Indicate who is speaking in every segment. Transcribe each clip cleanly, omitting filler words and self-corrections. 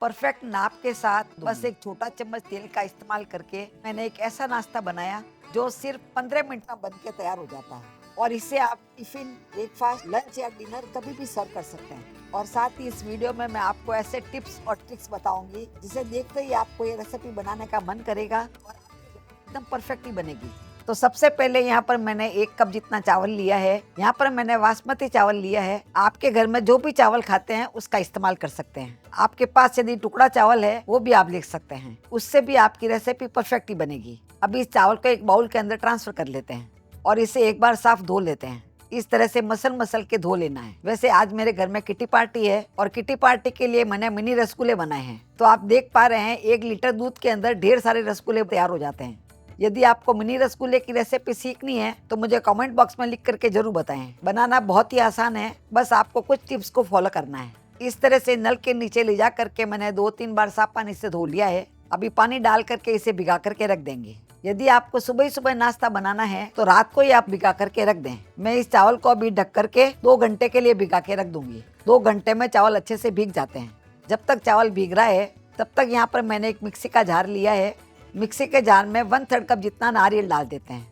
Speaker 1: Perfect नाप के साथ बस एक छोटा चम्मच तेल का इस्तेमाल करके मैंने एक ऐसा नाश्ता बनाया जो सिर्फ 15 मिनट में बन के तैयार हो जाता है। और इसे आप टिफिन, ब्रेकफास्ट, लंच या डिनर कभी भी सर्व कर सकते हैं। और साथ ही इस वीडियो में मैं आपको ऐसे टिप्स और ट्रिक्स बताऊंगी जिसे देखते ही आपको ये रेसिपी बनाने का मन करेगा और एकदम परफेक्टली बनेगी। तो सबसे पहले यहाँ पर मैंने 1 कप जितना चावल लिया है। यहाँ पर मैंने बासमती चावल लिया है। आपके घर में जो भी चावल खाते हैं उसका इस्तेमाल कर सकते हैं। आपके पास यदि टुकड़ा चावल है वो भी आप ले सकते हैं, उससे भी आपकी रेसिपी परफेक्टली बनेगी। अभी इस चावल को एक बाउल के अंदर ट्रांसफर कर लेते हैं और इसे एक बार साफ धो लेते हैं। इस तरह से मसल के धो लेना है। वैसे आज मेरे घर में किटी पार्टी है और किटी पार्टी के लिए मैंने मिनी रसगुल्ले बनाए हैं। तो आप देख पा रहे हैं 1 लीटर दूध के अंदर ढेर सारे रसगुल्ले तैयार हो जाते हैं। यदि आपको मिनी रसगुल्ले की रेसिपी सीखनी है तो मुझे कमेंट बॉक्स में लिख करके जरूर बताएं। बनाना बहुत ही आसान है, बस आपको कुछ टिप्स को फॉलो करना है। इस तरह से नल के नीचे ले जा करके मैंने 2-3 बार साफ पानी से धो लिया है। अभी पानी डाल करके इसे भिगा करके रख देंगे। यदि आपको सुबह ही सुबह नाश्ता बनाना है तो रात को ही आप भिगा करके रख दें। मैं इस चावल को अभी ढक करके 2 घंटे के लिए भिगा के रख दूंगी। 2 घंटे में चावल अच्छे से भीग जाते हैं। जब तक चावल भीग रहा है तब तक यहाँ पर मैंने एक मिक्सी का जार लिया है। मिक्सी के जार में 1/3 कप जितना नारियल डाल देते हैं।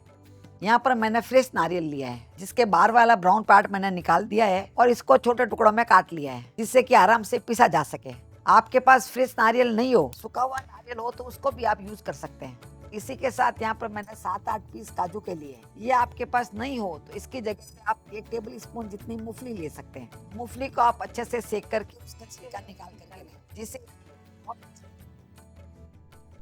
Speaker 1: यहाँ पर मैंने फ्रेश नारियल लिया है जिसके बाहर वाला ब्राउन पार्ट मैंने निकाल दिया है और इसको छोटे टुकड़ों में काट लिया है जिससे कि आराम से पिसा जा सके। आपके पास फ्रेश नारियल नहीं हो, सूखा हुआ नारियल हो तो उसको भी आप यूज कर सकते हैं। इसी के साथ यहाँ पर मैंने 7-8 पीस काजू के लिए। ये आपके पास नहीं हो तो इसकी जगह पे आप 1 टेबल स्पून जितनी मूंगफली ले सकते हैं। मूंगफली को आप अच्छे से सेक करके उसका छिलका निकाल कर ले लें, जिससे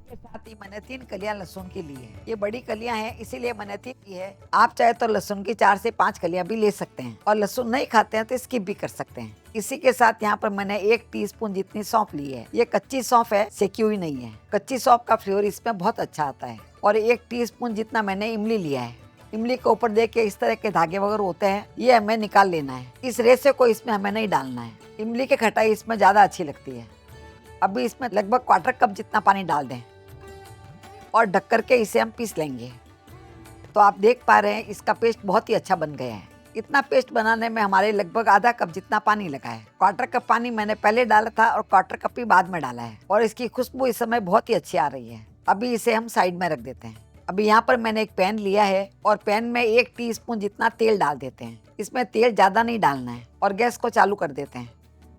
Speaker 1: के साथ ही मैंने 3 कलियां लहसुन की ली है। ये बड़ी कलियां हैं इसीलिए मैंने 3 की है। आप चाहे तो लहसुन की 4 से 5 कलियां भी ले सकते हैं और लहसुन नहीं खाते हैं तो स्किप भी कर सकते हैं। इसी के साथ यहाँ पर मैंने 1 टीस्पून जितनी सौंफ ली है। ये कच्ची सौंफ है, सेकी हुई नहीं है। कच्ची सौंफ का फ्लेवर इसमें बहुत अच्छा आता है। और 1 टीस्पून जितना मैंने इमली लिया है। इमली के ऊपर देखिए इस तरह के धागे वगैरह होते हैं, ये हमें निकाल लेना है। इस रेशे को इसमें हमें नहीं डालना है। इमली की खटाई इसमें ज्यादा अच्छी लगती है। अभी इसमें लगभग 1/4 कप जितना पानी डाल दें और ढक करके इसे हम पीस लेंगे। तो आप देख पा रहे हैं इसका पेस्ट बहुत ही अच्छा बन गया है। इतना पेस्ट बनाने में हमारे लगभग आधा कप जितना पानी लगा है। 1/4 कप पानी मैंने पहले डाला था और 1/4 कप ही बाद में डाला है और इसकी खुशबू इस समय बहुत ही अच्छी आ रही है। अभी इसे हम साइड में रख देते हैं। अभी यहाँ पर मैंने एक पैन लिया है और पैन में 1 टीस्पून जितना तेल डाल देते हैं। इसमें तेल ज्यादा नहीं डालना है और गैस को चालू कर देते हैं।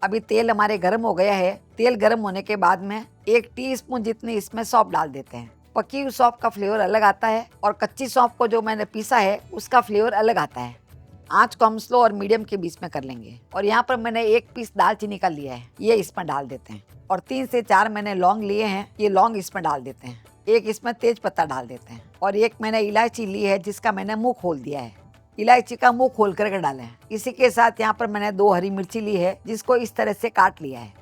Speaker 1: अभी तेल हमारे गर्म हो गया है। तेल गर्म होने के बाद में 1 टीस्पून जितनी इसमें सौंफ डाल देते हैं। पकी हुई सौंफ का फ्लेवर अलग आता है और कच्ची सौंफ को जो मैंने पीसा है उसका फ्लेवर अलग आता है। आंच को हम स्लो और मीडियम के बीच में कर लेंगे। और यहाँ पर मैंने 1 पीस दालचीनी का लिया है, ये इसमें डाल देते हैं। और 3 से 4 मैंने लौंग लिए हैं, ये लौंग इसमें डाल देते हैं। 1 इसमें तेज पत्ता डाल देते हैं और 1 मैंने इलायची ली है जिसका मैंने मुंह खोल दिया है। इलायची का मुंह खोल करके डालें। इसी के साथ यहाँ पर मैंने 2 हरी मिर्ची ली है जिसको इस तरह से काट लिया है।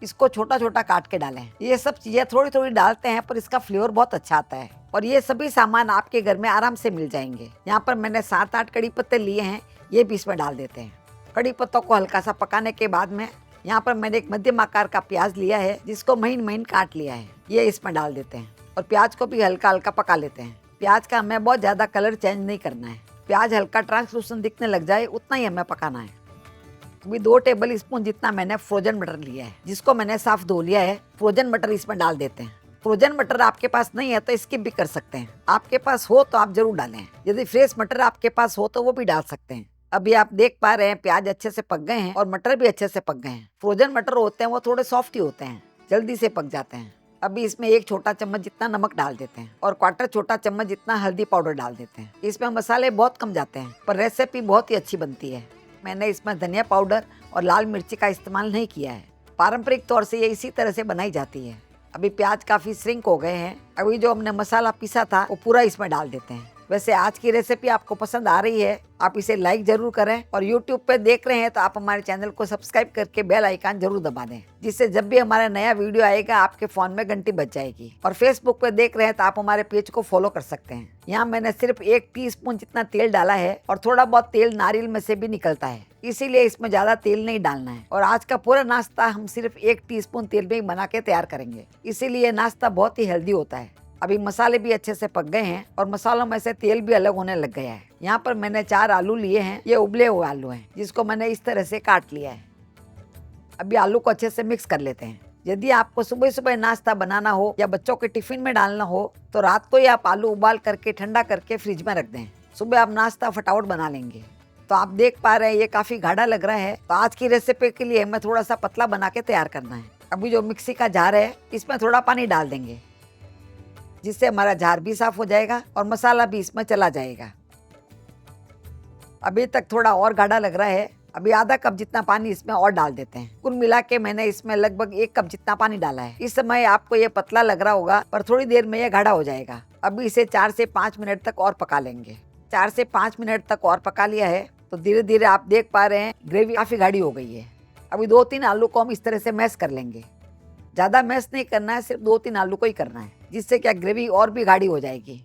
Speaker 1: इसको छोटा छोटा काट के डालें। ये सब चीजें थोड़ी थोड़ी डालते हैं पर इसका फ्लेवर बहुत अच्छा आता है और ये सभी सामान आपके घर में आराम से मिल जाएंगे। यहाँ पर मैंने 7-8 कड़ी पत्ते लिए हैं, ये भी इसमें डाल देते हैं। कड़ी पत्तों को हल्का सा पकाने के बाद में यहाँ पर मैंने एक मध्यम आकार का प्याज लिया है जिसको महीन महीन काट लिया है, ये इसमें डाल देते हैं और प्याज को भी हल्का हल्का पका लेते हैं। प्याज का हमें बहुत ज्यादा कलर चेंज नहीं करना है। प्याज हल्का ट्रांसलूसेंट दिखने लग जाए उतना ही हमें पकाना है। अभी 2 टेबल स्पून जितना मैंने फ्रोजन मटर लिया है जिसको मैंने साफ धो लिया है। फ्रोजन मटर इसमें डाल देते हैं। फ्रोजन मटर आपके पास नहीं है तो स्किप भी कर सकते हैं। आपके पास हो तो आप जरूर डालें। यदि फ्रेश मटर आपके पास हो तो वो भी डाल सकते हैं। अभी आप देख पा रहे हैं प्याज अच्छे से पक गए हैं और मटर भी अच्छे से पक गए हैं। फ्रोजन मटर होते हैं वो थोड़े सॉफ्ट ही होते हैं, जल्दी से पक जाते हैं। अभी इसमें 1 छोटा चम्मच जितना नमक डाल देते हैं और 1/4 छोटा चम्मच जितना हल्दी पाउडर डाल देते हैं। इसमें मसाले बहुत कम जाते हैं पर रेसिपी बहुत ही अच्छी बनती है। मैंने इसमें धनिया पाउडर और लाल मिर्ची का इस्तेमाल नहीं किया है। पारंपरिक तौर से ये इसी तरह से बनाई जाती है। अभी प्याज काफी श्रिंक हो गए हैं। अभी जो हमने मसाला पीसा था वो पूरा इसमें डाल देते हैं। वैसे आज की रेसिपी आपको पसंद आ रही है, आप इसे लाइक जरूर करें और YouTube पे देख रहे हैं तो आप हमारे चैनल को सब्सक्राइब करके बेल आइकन जरूर दबा दें, जिससे जब भी हमारा नया वीडियो आएगा आपके फोन में घंटी बज जाएगी। और Facebook पे देख रहे हैं तो आप हमारे पेज को फॉलो कर सकते हैं। यहाँ मैंने सिर्फ 1 टीस्पून जितना तेल डाला है और थोड़ा बहुत तेल नारियल में से भी निकलता है, इसीलिए इसमें ज्यादा तेल नहीं डालना है। और आज का पूरा नाश्ता हम सिर्फ 1 टीस्पून तेल में ही बना के तैयार करेंगे, इसीलिए नाश्ता बहुत ही हेल्दी होता है। अभी मसाले भी अच्छे से पक गए हैं और मसालों में से तेल भी अलग होने लग गया है। यहाँ पर मैंने 4 आलू लिए हैं, ये उबले हुए आलू हैं जिसको मैंने इस तरह से काट लिया है। अभी आलू को अच्छे से मिक्स कर लेते हैं। यदि आपको सुबह सुबह नाश्ता बनाना हो या बच्चों के टिफिन में डालना हो तो रात को ही आप आलू उबाल करके ठंडा करके फ्रिज में रख दें। सुबह आप नाश्ता फटाफट बना लेंगे। तो आप देख पा रहे हैं ये काफी गाढ़ा लग रहा है। तो आज की रेसिपी के लिए हमें थोड़ा सा पतला बना के तैयार करना है। अभी जो मिक्सी का जार है इसमें थोड़ा पानी डाल देंगे, जिससे हमारा जार भी साफ हो जाएगा और मसाला भी इसमें चला जाएगा। अभी तक थोड़ा और गाढ़ा लग रहा है। अभी आधा कप जितना पानी इसमें और डाल देते हैं। कुल मिला के मैंने इसमें लगभग 1 कप जितना पानी डाला है। इस समय आपको ये पतला लग रहा होगा, पर थोड़ी देर में ये गाढ़ा हो जाएगा। अभी इसे 4 से 5 मिनट तक और पका लेंगे। 4 से 5 मिनट तक और पका लिया है तो धीरे धीरे आप देख पा रहे हैं ग्रेवी काफी गाढ़ी हो गई है। अभी 2-3 आलू को हम इस तरह से मैश कर लेंगे। ज्यादा मैश नहीं करना है, सिर्फ 2-3 आलू को ही करना है, जिससे क्या ग्रेवी और भी गाढ़ी हो जाएगी।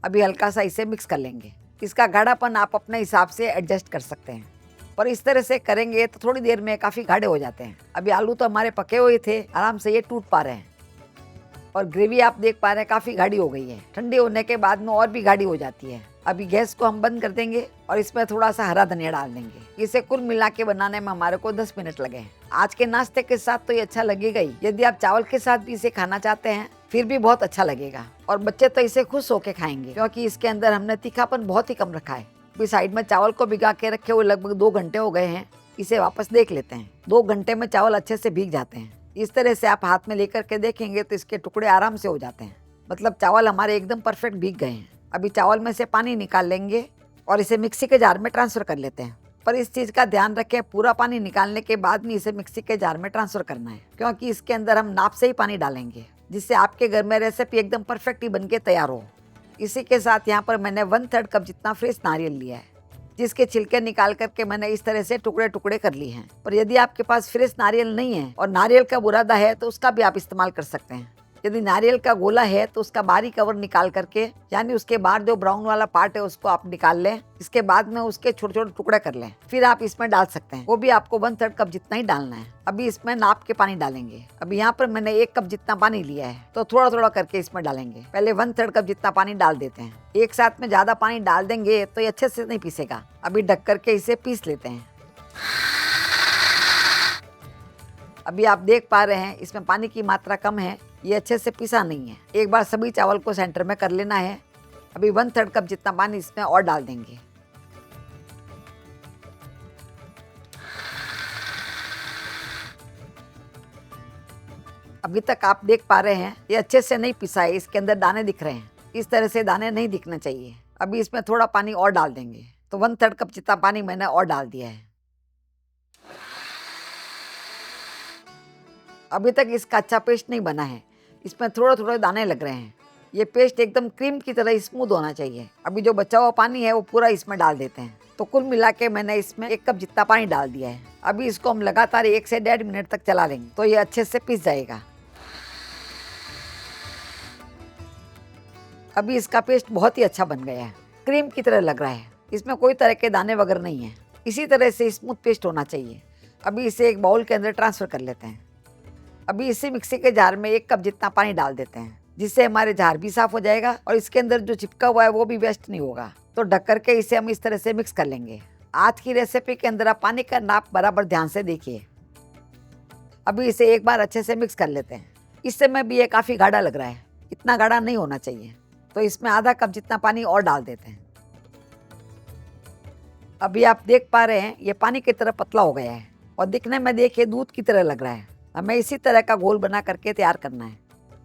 Speaker 1: अभी हल्का सा इसे मिक्स कर लेंगे। इसका गाढ़ापन आप अपने हिसाब से एडजस्ट कर सकते हैं, पर इस तरह से करेंगे तो थोड़ी देर में काफी गाढ़े हो जाते हैं। अभी आलू तो हमारे पके हुए थे, आराम से ये टूट पा रहे हैं और ग्रेवी आप देख पा रहे हैं काफी गाढ़ी हो गई है। ठंडी होने के बाद में और भी गाढ़ी हो जाती है। अभी गैस को हम बंद कर देंगे और इसमें थोड़ा सा हरा धनिया डाल देंगे। इसे कुल मिला के बनाने में हमारे को 10 मिनट लगे हैं। आज के नाश्ते के साथ तो ये अच्छा लगेगा ही। यदि आप चावल के साथ भी इसे खाना चाहते हैं फिर भी बहुत अच्छा लगेगा और बच्चे तो इसे खुश होके खाएंगे, क्योंकि इसके अंदर हमने तीखापन बहुत ही कम रखा है। अभी साइड में चावल को भिगा के रखे हुए लगभग 2 घंटे हो गए हैं। इसे वापस देख लेते हैं। 2 घंटे में चावल अच्छे से भीग जाते हैं। इस तरह से आप हाथ में लेकर के देखेंगे तो इसके टुकड़े आराम से हो जाते हैं। मतलब चावल हमारे एकदम परफेक्ट भीग गए हैं। अभी चावल में से पानी निकाल लेंगे और इसे मिक्सी के जार में ट्रांसफर कर लेते हैं। पर इस चीज का ध्यान रखें, पूरा पानी निकालने के बाद में इसे मिक्सी के जार में ट्रांसफर करना है, क्योंकि इसके अंदर हम नाप से ही पानी डालेंगे, जिससे आपके घर में रेसिपी एकदम परफेक्ट ही बन के तैयार हो। इसी के साथ यहाँ पर मैंने 1/3 कप जितना फ्रेश नारियल लिया है, जिसके छिलके निकाल करके मैंने इस तरह से टुकड़े टुकड़े कर लिए हैं। पर यदि आपके पास फ्रेश नारियल नहीं है और नारियल का बुरादा है तो उसका भी आप इस्तेमाल कर सकते हैं। यदि नारियल का गोला है तो उसका बाहरी कवर निकाल करके, यानी उसके बाहर जो ब्राउन वाला पार्ट है उसको आप निकाल लें। इसके बाद में उसके छोटे छोटे टुकड़े कर लें, फिर आप इसमें डाल सकते हैं। वो भी आपको 1/3 कप जितना ही डालना है। अभी इसमें नाप के पानी डालेंगे। अभी यहाँ पर मैंने 1 कप जितना पानी लिया है, तो थोड़ा थोड़ा करके इसमें डालेंगे। पहले 1/3 कप जितना पानी डाल देते हैं। एक साथ में ज्यादा पानी डाल देंगे तो ये अच्छे से नहीं पीसेगा। अभी ढक करके इसे पीस लेते हैं। अभी आप देख पा रहे हैं इसमें पानी की मात्रा कम है, ये अच्छे से पिसा नहीं है। एक बार सभी चावल को सेंटर में कर लेना है। अभी 1/3 कप जितना पानी इसमें और डाल देंगे। अभी तक आप देख पा रहे हैं ये अच्छे से नहीं पिसा है, इसके अंदर दाने दिख रहे हैं। इस तरह से दाने नहीं दिखना चाहिए। अभी इसमें थोड़ा पानी और डाल देंगे। तो 1/3 कप जितना पानी मैंने और डाल दिया है। अभी तक इसका अच्छा पेस्ट नहीं बना है, इसमें थोड़े थोड़े दाने लग रहे हैं। ये पेस्ट एकदम क्रीम की तरह स्मूथ होना चाहिए। अभी जो बचा हुआ पानी है वो पूरा इसमें डाल देते हैं। तो कुल मिला के मैंने इसमें 1 कप जितना पानी डाल दिया है। अभी इसको हम लगातार 1 से 1.5 मिनट तक चला लेंगे, तो ये अच्छे से पिस जाएगा। अभी इसका पेस्ट बहुत ही अच्छा बन गया है, क्रीम की तरह लग रहा है। इसमें कोई तरह के दाने वगैरह नहीं है। इसी तरह से स्मूथ पेस्ट होना चाहिए। अभी इसे एक बाउल के अंदर ट्रांसफर कर लेते हैं। अभी इसी मिक्सी के जार में 1 कप जितना पानी डाल देते हैं, जिससे हमारे जार भी साफ हो जाएगा और इसके अंदर जो चिपका हुआ है वो भी वेस्ट नहीं होगा। तो ढक करके इसे हम इस तरह से मिक्स कर लेंगे। आज की रेसिपी के अंदर आप पानी का नाप बराबर ध्यान से देखिए। अभी इसे एक बार अच्छे से मिक्स कर लेते हैं। इस समय भी ये काफी गाढ़ा लग रहा है, इतना गाढ़ा नहीं होना चाहिए। तो इसमें आधा कप जितना पानी और डाल देते हैं। अभी आप देख पा रहे हैं ये पानी की तरह पतला हो गया है और दिखने में देखिए दूध की तरह लग रहा है। हमें इसी तरह का घोल बना करके तैयार करना है।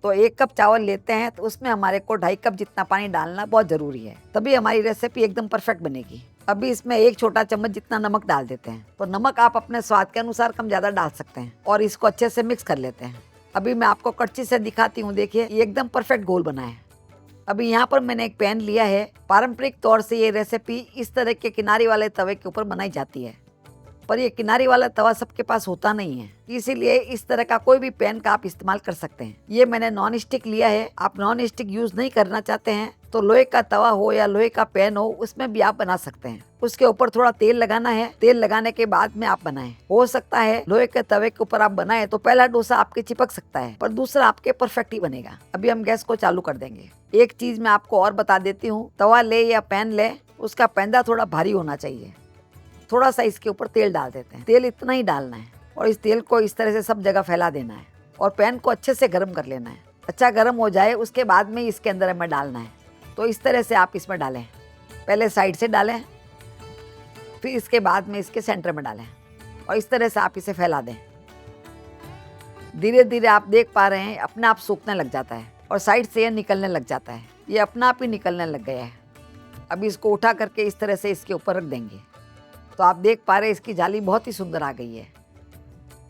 Speaker 1: तो 1 कप चावल लेते हैं तो उसमें हमारे को 2.5 कप जितना पानी डालना बहुत जरूरी है, तभी हमारी रेसिपी एकदम परफेक्ट बनेगी। अभी इसमें 1 छोटा चम्मच जितना नमक डाल देते हैं। तो नमक आप अपने स्वाद के अनुसार कम ज्यादा डाल सकते हैं और इसको अच्छे से मिक्स कर लेते हैं। अभी मैं आपको कड़छी से दिखाती हूँ, देखिए ये एकदम परफेक्ट घोल बना है। अभी यहाँ पर मैंने एक पैन लिया है। पारंपरिक तौर से ये रेसिपी इस तरह के किनारे वाले तवे के ऊपर बनाई जाती है, पर ये किनारी वाला तवा सबके पास होता नहीं है, इसीलिए इस तरह का कोई भी पैन का आप इस्तेमाल कर सकते हैं। ये मैंने नॉन स्टिक लिया है। आप नॉन स्टिक यूज नहीं करना चाहते हैं तो लोहे का तवा हो या लोहे का पैन हो उसमें भी आप बना सकते हैं। उसके ऊपर थोड़ा तेल लगाना है। तेल लगाने के बाद में आप बनाएं। हो सकता है लोहे के तवे के ऊपर आप बनाएं तो पहला डोसा आपके चिपक सकता है, पर दूसरा आपके परफेक्ट ही बनेगा। अभी हम गैस को चालू कर देंगे। एक चीज मैं आपको और बता देती हूँ, तवा ले या पैन ले, उसका पैंदा थोड़ा भारी होना चाहिए। थोड़ा सा इसके ऊपर तेल डाल देते हैं। तेल इतना ही डालना है और इस तेल को इस तरह से सब जगह फैला देना है और पैन को अच्छे से गर्म कर लेना है। अच्छा गर्म हो जाए उसके बाद में इसके अंदर हमें डालना है। तो इस तरह से आप इसमें डालें, पहले साइड से डालें, फिर इसके बाद में इसके सेंटर में डालें और इस तरह से आप इसे फैला दें। धीरे धीरे आप देख पा रहे हैं अपने आप सूखने लग जाता है और साइड से ये निकलने लग जाता है। ये अपना आप ही निकलने लग गया है। अभी इसको उठा करके इस तरह से इसके ऊपर रख देंगे तो आप देख पा रहे हैं इसकी जाली बहुत ही सुंदर आ गई है।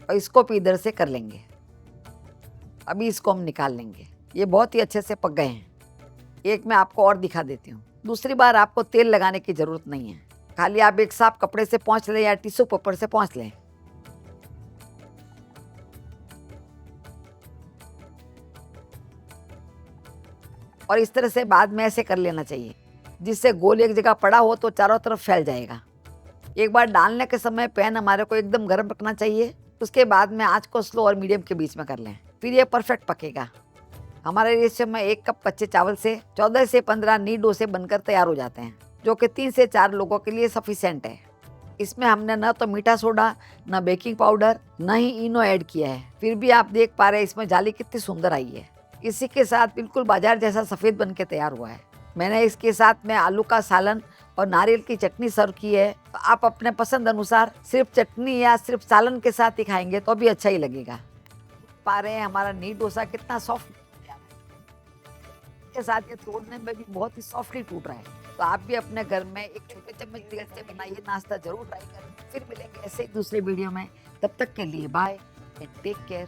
Speaker 1: और इसको भी इधर से कर लेंगे। अभी इसको हम निकाल लेंगे। ये बहुत ही अच्छे से पक गए हैं। एक मैं आपको और दिखा देती हूँ। दूसरी बार आपको तेल लगाने की ज़रूरत नहीं है, खाली आप एक साफ कपड़े से पोंछ लें या टिश्यू पेपर से पोंछ लें। और इस तरह से बाद में ऐसे कर लेना चाहिए जिससे गोल एक जगह पड़ा हो तो चारों तरफ फैल जाएगा। एक बार डालने के समय पैन हमारे को एकदम गर्म रखना चाहिए। उसके बाद में आँच को स्लो और मीडियम के बीच में कर लें, फिर ये परफेक्ट पकेगा। हमारे रेशो में 1 कप कच्चे चावल से 14 से 15 नीट डोसे बनकर तैयार हो जाते हैं, जो कि 3 से 4 लोगों के लिए सफिशिएंट है। इसमें हमने न तो मीठा सोडा, न बेकिंग पाउडर, न ही इनो ऐड किया है। फिर भी आप देख पा रहे हैं इसमें जाली कितनी सुंदर आई है। इसी के साथ बिल्कुल बाजार जैसा सफ़ेद बन के तैयार हुआ है। मैंने इसके साथ में आलू का सालन और नारियल की चटनी सर्व की है। तो आप अपने पसंद अनुसार सिर्फ चटनी या सिर्फ सालन के साथ ही खाएंगे तो भी अच्छा ही लगेगा। पा रहे हैं हमारा नीट डोसा कितना सॉफ्ट के साथ ये तोड़ने में भी बहुत ही सॉफ्टली टूट रहा है। तो आप भी अपने घर में एक छोटे चम्मच तेल से बनाइए नाश्ता जरूर ट्राई करें। फिर मिलेंगे ऐसे ही दूसरे वीडियो में। तब तक के लिए बाय एंड टेक केयर।